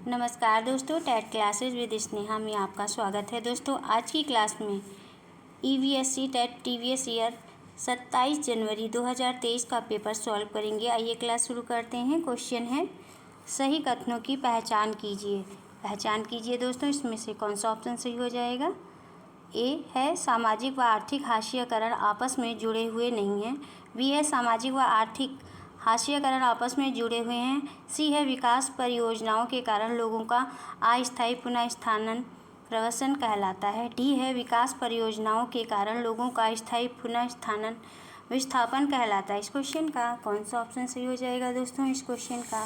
नमस्कार दोस्तों, TET classes with Sneha में आपका स्वागत है। दोस्तों, आज की क्लास में ईवीएससी टेट प्रीवियस ईयर 27 जनवरी 2023 का पेपर सॉल्व करेंगे। आइए क्लास शुरू करते हैं। क्वेश्चन है, सही कथनों की पहचान कीजिए दोस्तों, इसमें से कौन सा ऑप्शन सही हो जाएगा। ए है सामाजिक व आर्थिक हाशियाकरण आपस में जुड़े हुए नहीं हैं। बी है सामाजिक व आर्थिक हाशियाकरण आपस में जुड़े हुए हैं। सी है विकास परियोजनाओं के कारण लोगों का अस्थायी पुनर्स्थापन प्रवसन कहलाता है। डी है विकास परियोजनाओं के कारण लोगों का अस्थायी पुनर्स्थापन विस्थापन कहलाता है। इस क्वेश्चन का कौन सा ऑप्शन सही हो जाएगा दोस्तों। इस क्वेश्चन का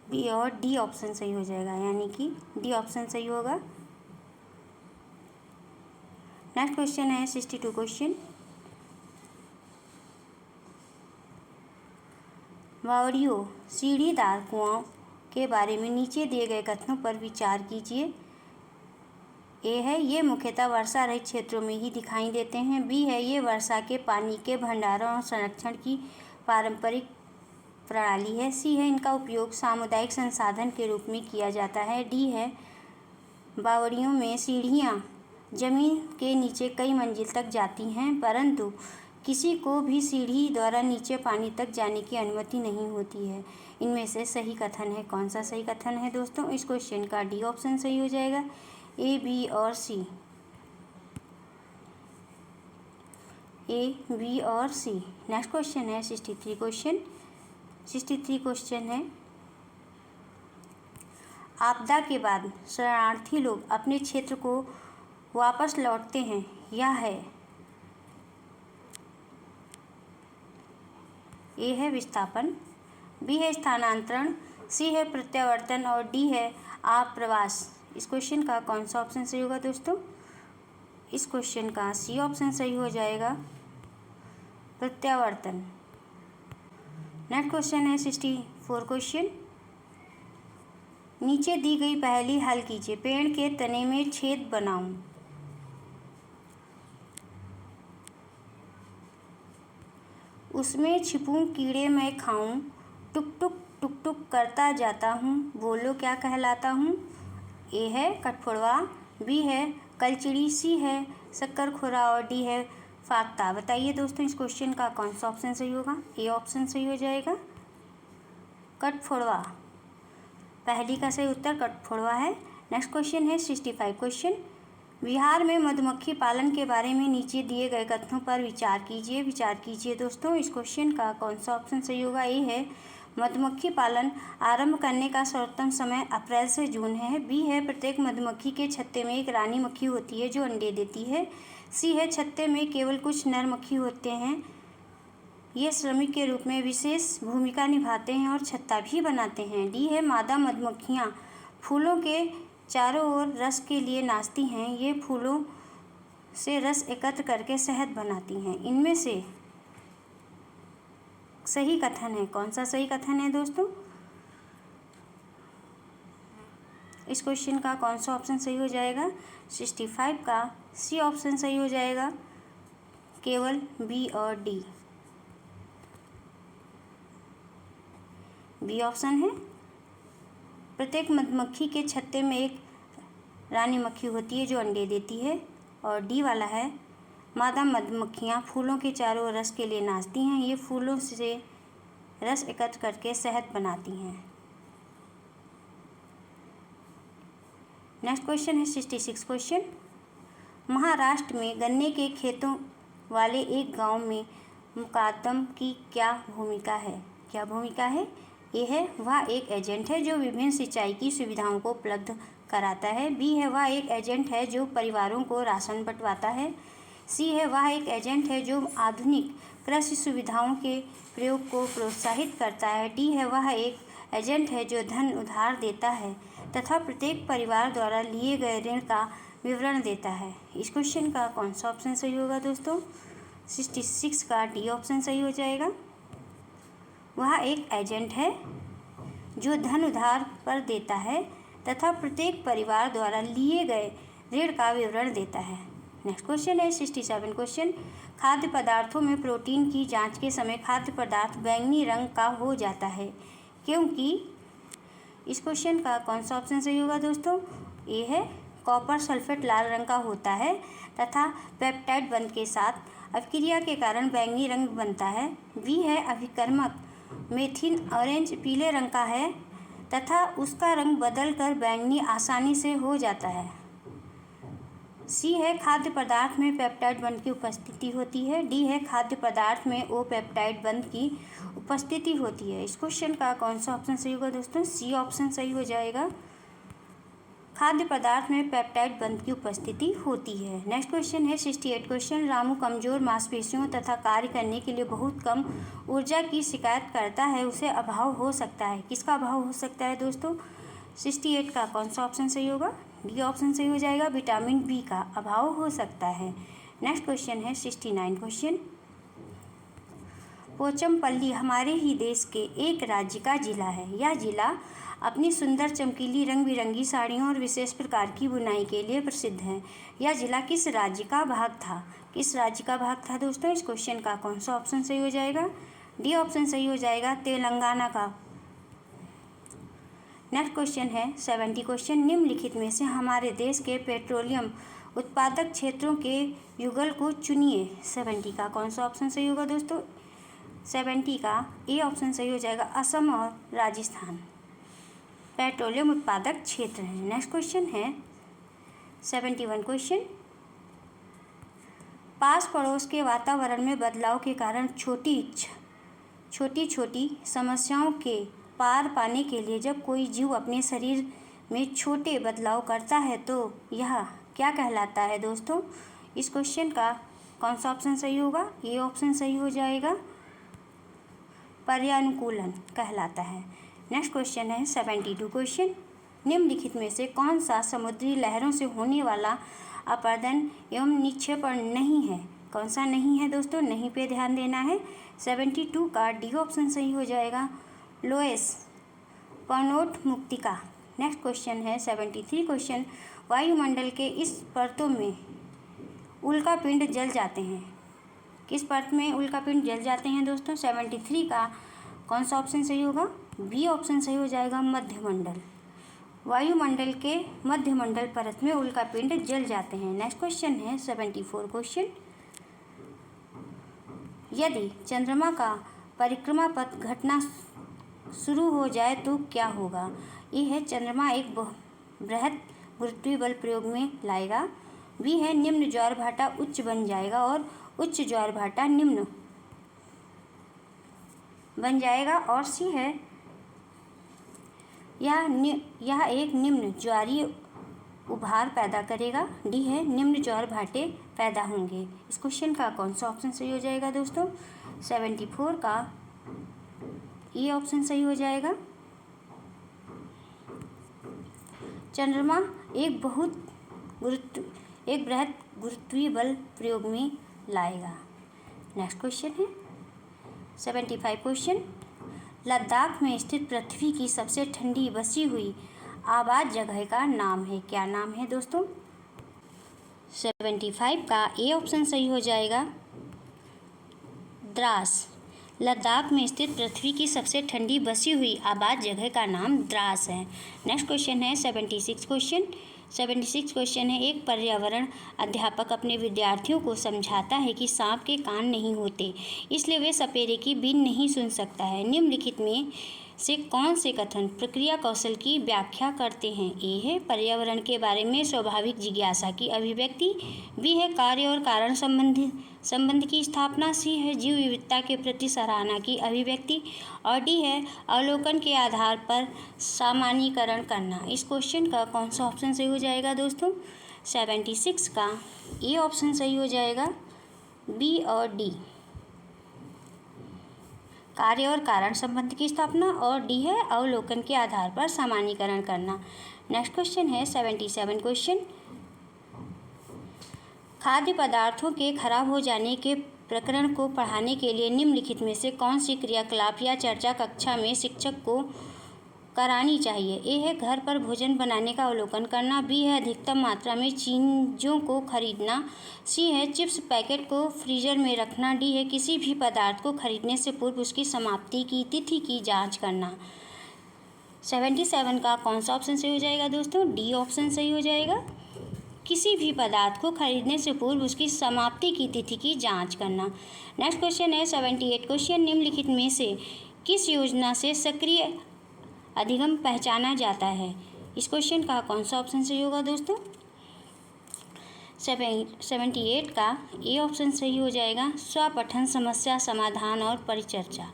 बी और डी ऑप्शन सही हो जाएगा, यानी कि डी ऑप्शन सही होगा। नेक्स्ट क्वेश्चन है 62 क्वेश्चन। वावड़ियों सीढ़ीदार कुआं के बारे में नीचे दिए गए कथनों पर विचार कीजिए। ए है ये मुख्यतः वर्षा रहित क्षेत्रों में ही दिखाई देते हैं। बी है ये वर्षा के पानी के भंडारण और संरक्षण की पारंपरिक प्रणाली है। सी है इनका उपयोग सामुदायिक संसाधन के रूप में किया जाता है। डी है बावड़ियों में सीढ़ियाँ जमीन के नीचे कई मंजिल तक जाती हैं, परंतु किसी को भी सीढ़ी द्वारा नीचे पानी तक जाने की अनुमति नहीं होती है। इनमें से सही कथन है, कौन सा सही कथन है दोस्तों। इस क्वेश्चन का डी ऑप्शन सही हो जाएगा। ए, बी और सी, ए, बी और सी। नेक्स्ट क्वेश्चन है 63 क्वेश्चन। 63 क्वेश्चन है, आपदा के बाद शरणार्थी लोग अपने क्षेत्र को वापस लौटते हैं। यह है ए है विस्थापन, बी है स्थानांतरण, सी है प्रत्यावर्तन और डी है आप्रवास। इस क्वेश्चन का कौन सा ऑप्शन सही होगा दोस्तों। इस क्वेश्चन का सी ऑप्शन सही हो जाएगा, प्रत्यावर्तन। नेक्स्ट क्वेश्चन है 64 क्वेश्चन। नीचे दी गई पहेली हल कीजिए। पेड़ के तने में छेद बनाऊं, उसमें छिपूं कीड़े मैं खाऊं, टुक टुक टुक टुक करता जाता हूँ, बोलो क्या कहलाता हूँ। ए है कठफोड़वा, बी है कलचिड़ी, सी है शक्करखोरा और डी है फाख्ता। बताइए दोस्तों, इस क्वेश्चन का कौन सा ऑप्शन सही होगा। ए ऑप्शन सही हो जाएगा, कठफोड़वा। पहली का सही उत्तर कठफोड़वा है। नेक्स्ट क्वेश्चन है 65 क्वेश्चन। बिहार में मधुमक्खी पालन के बारे में नीचे दिए गए कथनों पर विचार कीजिए दोस्तों। इस क्वेश्चन का कौन सा ऑप्शन सही होगा। ए है मधुमक्खी पालन आरंभ करने का सर्वोत्तम समय अप्रैल से जून है। बी है प्रत्येक मधुमक्खी के छत्ते में एक रानी मक्खी होती है जो अंडे देती है। सी है छत्ते में केवल कुछ नर मक्खी होते हैं, ये श्रमिक के रूप में विशेष भूमिका निभाते हैं और छत्ता भी बनाते हैं। डी है मादा मधुमक्खियाँ फूलों के चारों ओर रस के लिए नाचती हैं, ये फूलों से रस एकत्र करके शहद बनाती हैं। इनमें से सही कथन है, कौन सा सही कथन है दोस्तों। इस क्वेश्चन का कौन सा ऑप्शन सही हो जाएगा। 65 का सी ऑप्शन सही हो जाएगा, केवल बी और डी। बी ऑप्शन है प्रत्येक मधुमक्खी के छत्ते में एक रानी मक्खी होती है जो अंडे देती है, और डी वाला है मादा मधुमक्खियाँ फूलों के चारों ओर रस के लिए नाचती हैं, ये फूलों से रस एकत्र करके शहद बनाती हैं। नेक्स्ट क्वेश्चन है 66 क्वेश्चन। महाराष्ट्र में गन्ने के खेतों वाले एक गांव में मुकादम की क्या भूमिका है। ए है वह एक एजेंट है जो विभिन्न सिंचाई की सुविधाओं को उपलब्ध कराता है। बी है वह एक एजेंट है जो परिवारों को राशन बंटवाता है। सी है वह एक एजेंट है जो आधुनिक कृषि सुविधाओं के प्रयोग को प्रोत्साहित करता है। डी है वह एक एजेंट है जो धन उधार देता है तथा प्रत्येक परिवार द्वारा लिए गए ऋण का विवरण देता है। इस क्वेश्चन का कौन सा ऑप्शन सही होगा दोस्तों। 66 का डी ऑप्शन सही हो जाएगा। वह एक एजेंट है जो धन उधार पर देता है तथा प्रत्येक परिवार द्वारा लिए गए ऋण का विवरण देता है। नेक्स्ट क्वेश्चन है 67 क्वेश्चन। खाद्य पदार्थों में प्रोटीन की जांच के समय खाद्य पदार्थ बैंगनी रंग का हो जाता है, क्योंकि इस क्वेश्चन का कौन सा ऑप्शन सही होगा दोस्तों? ए है कॉपर सल्फेट लाल रंग का होता है तथा पेप्टाइड बंध के साथ अभिक्रिया के कारण बैंगनी रंग बनता है। बी है अभिकर्मक मेथिन ऑरेंज पीले रंग का है तथा उसका रंग बदलकर बैंगनी आसानी से हो जाता है। सी है खाद्य पदार्थ में पेप्टाइड बंध की उपस्थिति होती है। डी है खाद्य पदार्थ में ओ पेप्टाइड बंध की उपस्थिति होती है। इस क्वेश्चन का कौन सा ऑप्शन सही होगा दोस्तों? सी ऑप्शन सही हो जाएगा, खाद्य पदार्थ में पेप्टाइड बंध की उपस्थिति होती है। नेक्स्ट क्वेश्चन है 68 क्वेश्चन। रामू कमजोर मांसपेशियों तथा कार्य करने के लिए बहुत कम ऊर्जा की शिकायत करता है, उसे अभाव हो सकता है। किसका अभाव हो सकता है दोस्तों? 68 का कौन सा ऑप्शन सही होगा? डी ऑप्शन सही हो जाएगा, विटामिन बी का अभाव हो सकता है। नेक्स्ट क्वेश्चन है 69 क्वेश्चन। पोचमपल्ली हमारे ही देश के एक राज्य का जिला है। यह जिला अपनी सुंदर चमकीली रंग बिरंगी साड़ियों और विशेष प्रकार की बुनाई के लिए प्रसिद्ध है। यह जिला किस राज्य का भाग था? किस राज्य का भाग था दोस्तों? इस क्वेश्चन का कौन सा ऑप्शन सही हो जाएगा? डी ऑप्शन सही हो जाएगा, तेलंगाना का। नेक्स्ट क्वेश्चन है 70 क्वेश्चन। निम्नलिखित में से हमारे देश के पेट्रोलियम उत्पादक क्षेत्रों के युगल को चुनिए। 70 का कौन सा ऑप्शन सही होगा दोस्तों? 70 का ए ऑप्शन सही हो जाएगा, असम और राजस्थान पेट्रोलियम उत्पादक क्षेत्र हैं। नेक्स्ट क्वेश्चन है 71 क्वेश्चन। पास पड़ोस के वातावरण में बदलाव के कारण छोटी छोटी समस्याओं के पार पाने के लिए जब कोई जीव अपने शरीर में छोटे बदलाव करता है तो यह क्या कहलाता है दोस्तों? इस क्वेश्चन का कौन सा ऑप्शन सही होगा? ए ऑप्शन सही हो जाएगा, पर्यानुकूलन कहलाता है। नेक्स्ट क्वेश्चन है 72 क्वेश्चन। निम्नलिखित में से कौन सा समुद्री लहरों से होने वाला अपरदन एवं निक्षेपण नहीं है? कौन सा नहीं है दोस्तों? नहीं पे ध्यान देना है। 72 का डी ऑप्शन सही हो जाएगा, लोएस पनोटमुक्तिका। नेक्स्ट क्वेश्चन है 73 क्वेश्चन। वायुमंडल के इस परतों में उल्कापिंड जल जाते हैं। किस परत में उल्कापिंड जल जाते हैं दोस्तों? 73 का कौन सा ऑप्शन सही होगा? बी ऑप्शन सही हो जाएगा, मध्यमंडल। वायुमंडल के मध्यमंडल परत में उल्कापिंड जल जाते हैं। नेक्स्ट क्वेश्चन है 74 क्वेश्चन। यदि चंद्रमा का परिक्रमा पथ घटना शुरू हो जाए तो क्या होगा? ये है चंद्रमा एक बृहद गुरुत्वीय बल प्रयोग में लाएगा। बी है निम्न ज्वारभाटा उच्च बन जाएगा और उच्च ज्वारभाटा निम्न बन जाएगा। और सी है यह एक निम्न ज्वारीय उभार पैदा करेगा। डी है निम्न ज्वारभाटे पैदा होंगे। इस क्वेश्चन का कौन सा ऑप्शन सही हो जाएगा दोस्तों? 74 का ये ऑप्शन सही हो जाएगा, चंद्रमा एक बृहद गुरुत्वीय बल प्रयोग में लाएगा। नेक्स्ट क्वेश्चन है 75 क्वेश्चन। लद्दाख में स्थित पृथ्वी की सबसे ठंडी बसी हुई आबाद जगह का नाम है। क्या नाम है दोस्तों? 75 का ए ऑप्शन सही हो जाएगा, द्रास। लद्दाख में स्थित पृथ्वी की सबसे ठंडी बसी हुई आबाद जगह का नाम द्रास है। नेक्स्ट क्वेश्चन है 76 क्वेश्चन। 76 क्वेश्चन है। एक पर्यावरण अध्यापक अपने विद्यार्थियों को समझाता है कि सांप के कान नहीं होते, इसलिए वे सपेरे की बीन नहीं सुन सकता है। निम्नलिखित में से कौन से कथन प्रक्रिया कौशल की व्याख्या करते हैं? ए है पर्यावरण के बारे में स्वाभाविक जिज्ञासा की अभिव्यक्ति। बी है कार्य और कारण संबंध की स्थापना। सी है जीव विविधता के प्रति सराहना की अभिव्यक्ति। और डी है अवलोकन के आधार पर सामान्यीकरण करना। इस क्वेश्चन का कौन सा ऑप्शन सही हो जाएगा दोस्तों? 76 का ए ऑप्शन सही हो जाएगा, बी और डी, कार्य और कारण संबंध की स्थापना। और डी है अवलोकन के आधार पर सामान्यीकरण करना। नेक्स्ट क्वेश्चन है 77 क्वेश्चन। खाद्य पदार्थों के खराब हो जाने के प्रकरण को पढ़ाने के लिए निम्नलिखित में से कौन सी क्रियाकलाप या चर्चा कक्षा में शिक्षक को करानी चाहिए? ए है घर पर भोजन बनाने का अवलोकन करना। बी है अधिकतम मात्रा में चीज़ों को खरीदना। सी है चिप्स पैकेट को फ्रीजर में रखना। डी है किसी भी पदार्थ को खरीदने से पूर्व उसकी समाप्ति की तिथि की जांच करना। 77 का कौन सा ऑप्शन सही हो जाएगा दोस्तों? डी ऑप्शन सही हो जाएगा। किसी भी पदार्थ को खरीदने से पूर्व उसकी समाप्ति की तिथि की जांच करना। नेक्स्ट क्वेश्चन है 78 क्वेश्चन, निम्नलिखित में से किस योजना से सक्रिय अधिगम पहचाना जाता है? इस क्वेश्चन का कौन सा ऑप्शन सही होगा दोस्तों? 78 का ए ऑप्शन सही हो जाएगा। स्वपठन, समस्या समाधान और परिचर्चा।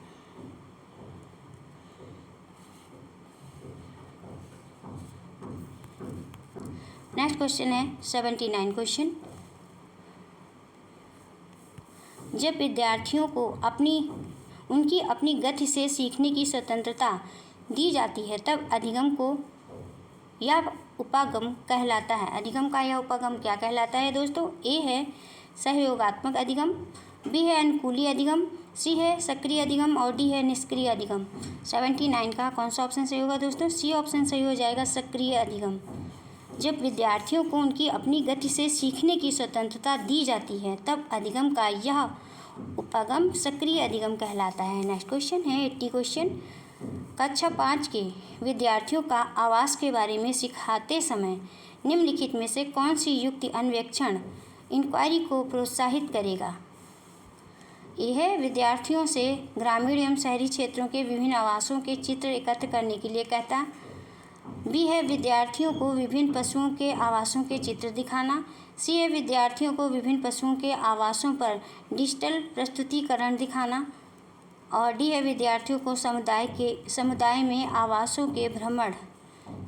नेक्स्ट क्वेश्चन है 79 क्वेश्चन, जब विद्यार्थियों को उनकी अपनी गति से सीखने की स्वतंत्रता दी जाती है तब अधिगम को या उपागम कहलाता है। अधिगम का यह उपागम क्या कहलाता है दोस्तों? ए है सहयोगात्मक अधिगम, बी है अनुकूली अधिगम, सी है सक्रिय अधिगम और डी है निष्क्रिय अधिगम। 79 का कौन सा ऑप्शन सही होगा दोस्तों? सी ऑप्शन सही हो जाएगा, सक्रिय अधिगम। जब विद्यार्थियों को उनकी अपनी गति से सीखने की स्वतंत्रता दी जाती है तब अधिगम का यह उपागम सक्रिय अधिगम कहलाता है। नेक्स्ट क्वेश्चन है 80 क्वेश्चन, कक्षा 5 के विद्यार्थियों का आवास के बारे में सिखाते समय निम्नलिखित में से कौन सी युक्ति अन्वेक्षण इंक्वायरी को प्रोत्साहित करेगा? ये है विद्यार्थियों से ग्रामीण एवं शहरी क्षेत्रों के विभिन्न आवासों के चित्र एकत्र करने के लिए कहता। बी है विद्यार्थियों को विभिन्न पशुओं के आवासों के चित्र दिखाना। सी है विद्यार्थियों को विभिन्न पशुओं के आवासों पर डिजिटल प्रस्तुतिकरण दिखाना। और डी है विद्यार्थियों को समुदाय में आवासों के भ्रमण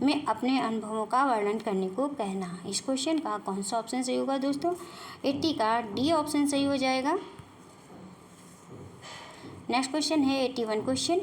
में अपने अनुभवों का वर्णन करने को कहना। इस क्वेश्चन का कौन सा ऑप्शन सही होगा दोस्तों? 80 का डी ऑप्शन सही हो जाएगा। नेक्स्ट क्वेश्चन है 81 क्वेश्चन,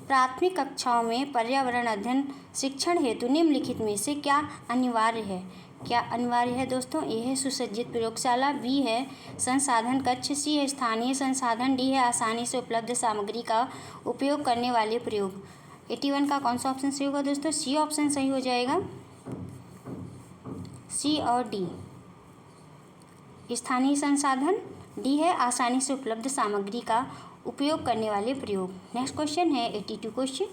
प्राथमिक कक्षाओं में पर्यावरण अध्ययन शिक्षण हेतु निम्नलिखित में से क्या अनिवार्य है? क्या अनिवार्य है दोस्तों? ए है सुसज्जित प्रयोगशाला, बी है संसाधन कक्ष, सी है स्थानीय संसाधन, डी है आसानी से उपलब्ध सामग्री का उपयोग करने वाले प्रयोग। 81 का कौन सा ऑप्शन सही होगा दोस्तों? सी ऑप्शन सही हो जाएगा। सी और डी, स्थानीय संसाधन, डी है आसानी से उपलब्ध सामग्री का उपयोग करने वाले प्रयोग। नेक्स्ट क्वेश्चन है 82 क्वेश्चन,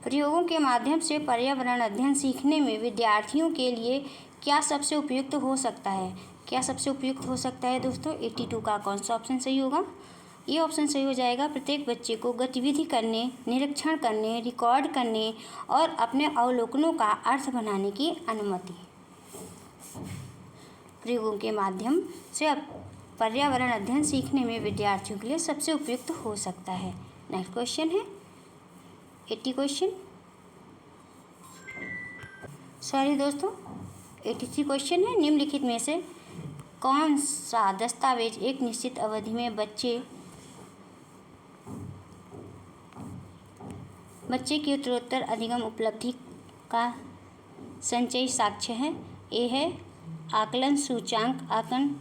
प्रयोगों के माध्यम से पर्यावरण अध्ययन सीखने में विद्यार्थियों के लिए क्या सबसे उपयुक्त हो सकता है? क्या सबसे उपयुक्त हो सकता है दोस्तों? 82 का कौन सा ऑप्शन सही होगा? ये ऑप्शन सही हो जाएगा। प्रत्येक बच्चे को गतिविधि करने, निरीक्षण करने, रिकॉर्ड करने और अपने अवलोकनों का अर्थ बनाने की अनुमति। प्रयोगों के माध्यम से पर्यावरण अध्ययन सीखने में विद्यार्थियों के लिए सबसे उपयुक्त हो सकता है। नेक्स्ट क्वेश्चन है 80 क्वेश्चन, सॉरी दोस्तों 83 क्वेश्चन है, निम्नलिखित में से कौन सा दस्तावेज एक निश्चित अवधि में बच्चे की उत्तरोत्तर अधिगम उपलब्धि का संचयी साक्ष्य है? ए है आकलन सूचांक आकलन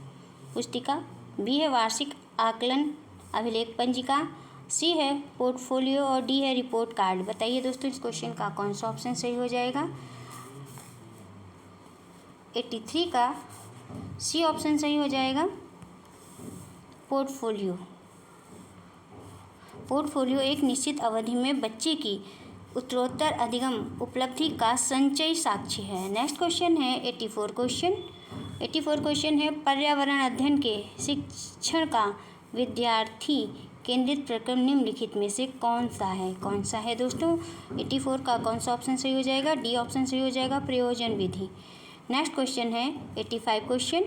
पुस्तिका, बी है वार्षिक आकलन अभिलेख पंजिका, सी है पोर्टफोलियो और डी है रिपोर्ट कार्ड। बताइए दोस्तों इस क्वेश्चन का कौन सा ऑप्शन सही हो जाएगा? 83 का सी ऑप्शन सही हो जाएगा। पोर्टफोलियो एक निश्चित अवधि में बच्चे की उत्तरोत्तर अधिगम उपलब्धि का संचयी साक्ष्य है। नेक्स्ट क्वेश्चन है 84 क्वेश्चन। 84 क्वेश्चन है पर्यावरण अध्ययन के शिक्षण का विद्यार्थी केंद्रित प्रक्रम निम्नलिखित में से कौन सा है दोस्तों? 84 का कौन सा ऑप्शन सही हो जाएगा? डी ऑप्शन सही हो जाएगा, प्रयोजन विधि। नेक्स्ट क्वेश्चन है 85 क्वेश्चन,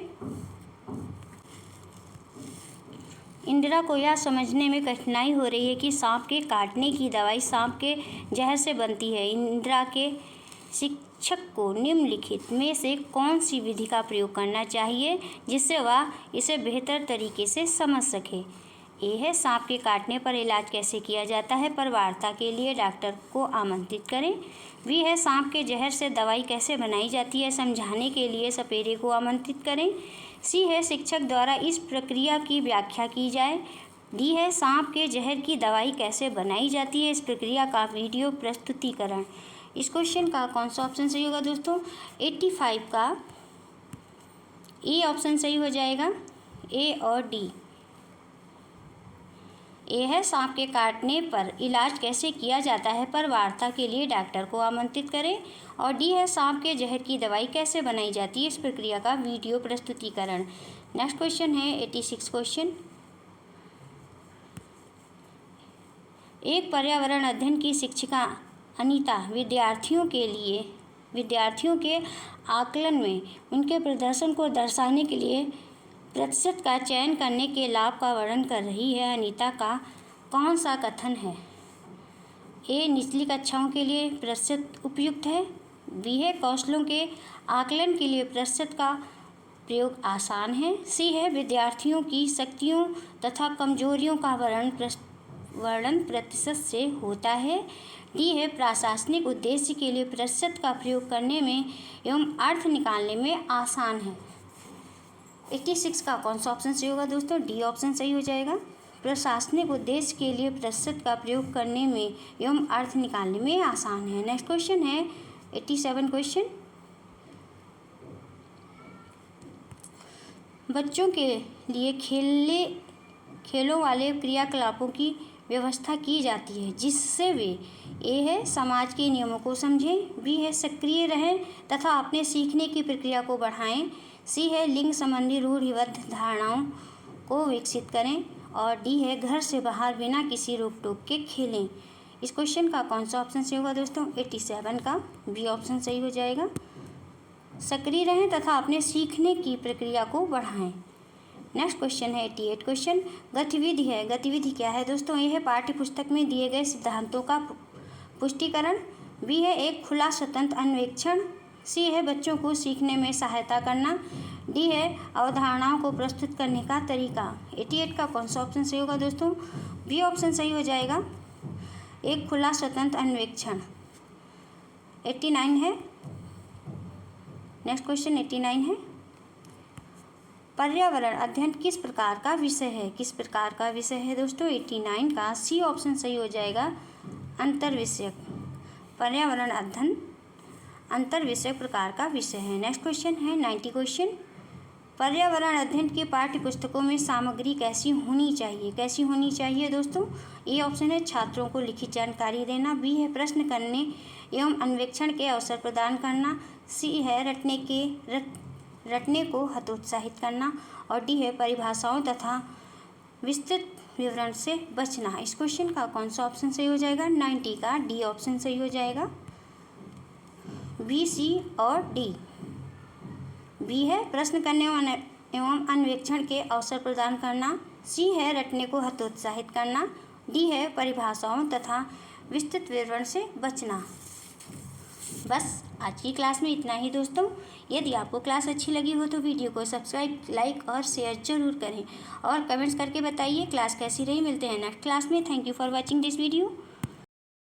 इंदिरा को यह समझने में कठिनाई हो रही है कि सांप के काटने की दवाई सांप के जहर से बनती है। इंदिरा के शिक्षक को निम्नलिखित में से कौन सी विधि का प्रयोग करना चाहिए जिससे वह इसे बेहतर तरीके से समझ सके? ए है सांप के काटने पर इलाज कैसे किया जाता है पर वार्ता के लिए डॉक्टर को आमंत्रित करें। बी है सांप के जहर से दवाई कैसे बनाई जाती है समझाने के लिए सपेरे को आमंत्रित करें। सी है शिक्षक द्वारा इस प्रक्रिया की व्याख्या की जाए। डी है सांप के जहर की दवाई कैसे बनाई जाती है इस प्रक्रिया का वीडियो प्रस्तुतिकरण। इस क्वेश्चन का कौन सा ऑप्शन सही होगा दोस्तों? 85 का ए ऑप्शन सही हो जाएगा। ए और डी। ए है सांप के काटने पर इलाज कैसे किया जाता है पर वार्ता के लिए डॉक्टर को आमंत्रित करें। और डी है सांप के जहर की दवाई कैसे बनाई जाती है, इस प्रक्रिया का वीडियो प्रस्तुतिकरण। नेक्स्ट क्वेश्चन है 86 क्वेश्चन। एक पर्यावरण अध्ययन की शिक्षिका अनीता विद्यार्थियों के आकलन में उनके प्रदर्शन को दर्शाने के लिए प्रतिशत का चयन करने के लाभ का वर्णन कर रही है। अनीता का कौन सा कथन है? ए, निचली कक्षाओं के लिए प्रतिशत उपयुक्त है। बी है, कौशलों के आकलन के लिए प्रतिशत का प्रयोग आसान है। सी है, विद्यार्थियों की शक्तियों तथा कमजोरियों का वर्णन प्रतिशत से होता है। डी है, प्रशासनिक उद्देश्य के लिए प्रतिशत का प्रयोग करने में एवं अर्थ निकालने में आसान है। 86 का कौन सा ऑप्शन सही होगा दोस्तों? डी ऑप्शन सही हो जाएगा। प्रशासनिक उद्देश्य के लिए प्रतिशत का प्रयोग करने में एवं अर्थ निकालने में आसान है। नेक्स्ट क्वेश्चन है 87 क्वेश्चन। बच्चों के लिए खेलों वाले क्रियाकलापों की व्यवस्था की जाती है जिससे वे ए है, समाज के नियमों को समझें। बी है, सक्रिय रहें तथा अपने सीखने की प्रक्रिया को बढ़ाएं। सी है, लिंग संबंधी रूढ़िबद्ध धारणाओं को विकसित करें। और डी है, घर से बाहर बिना किसी रोक टोक के खेलें। इस क्वेश्चन का कौन सा ऑप्शन सही होगा दोस्तों? 87 का बी ऑप्शन सही हो जाएगा। सक्रिय रहें तथा अपने सीखने की प्रक्रिया को बढ़ाएं। नेक्स्ट क्वेश्चन है 88 क्वेश्चन। गतिविधि है, गतिविधि क्या है दोस्तों? ये है पाठ्य पुस्तक में दिए गए सिद्धांतों का पुष्टिकरण। बी है, एक खुला स्वतंत्र अन्वेषण। सी है, बच्चों को सीखने में सहायता करना। डी है, अवधारणाओं को प्रस्तुत करने का तरीका। 88 का कौन सा ऑप्शन सही होगा दोस्तों? बी ऑप्शन सही हो जाएगा, एक खुला स्वतंत्र अन्वेषण। 89 है, नेक्स्ट क्वेश्चन 89 है। पर्यावरण अध्ययन किस प्रकार का विषय है? किस प्रकार का विषय है दोस्तों? 89 का सी ऑप्शन सही हो जाएगा, अंतर्विषयक। पर्यावरण अध्ययन अंतर्विषयक प्रकार का विषय है। नेक्स्ट क्वेश्चन है 90 क्वेश्चन। पर्यावरण अध्ययन की पाठ्य पुस्तकों में सामग्री कैसी होनी चाहिए? कैसी होनी चाहिए दोस्तों? ए ऑप्शन है, छात्रों को लिखित जानकारी देना। बी है, प्रश्न करने एवं अन्वेषण के अवसर प्रदान करना। सी है, रटने को हतोत्साहित करना। और डी है, परिभाषाओं तथा विस्तृत विवरण से बचना। इस क्वेश्चन का कौन सा ऑप्शन सही हो जाएगा? 90 का डी ऑप्शन सही हो जाएगा। बी, सी और डी। बी है, प्रश्न करने एवं अन्वेषण के अवसर प्रदान करना। सी है, रटने को हतोत्साहित करना। डी है, परिभाषाओं तथा विस्तृत विवरण से बचना। बस आज की क्लास में इतना ही दोस्तों। यदि आपको क्लास अच्छी लगी हो तो वीडियो को सब्सक्राइब, लाइक और शेयर जरूर करें और कमेंट्स करके बताइए क्लास कैसी रही। मिलते हैं नेक्स्ट क्लास में। Thank you for watching this video.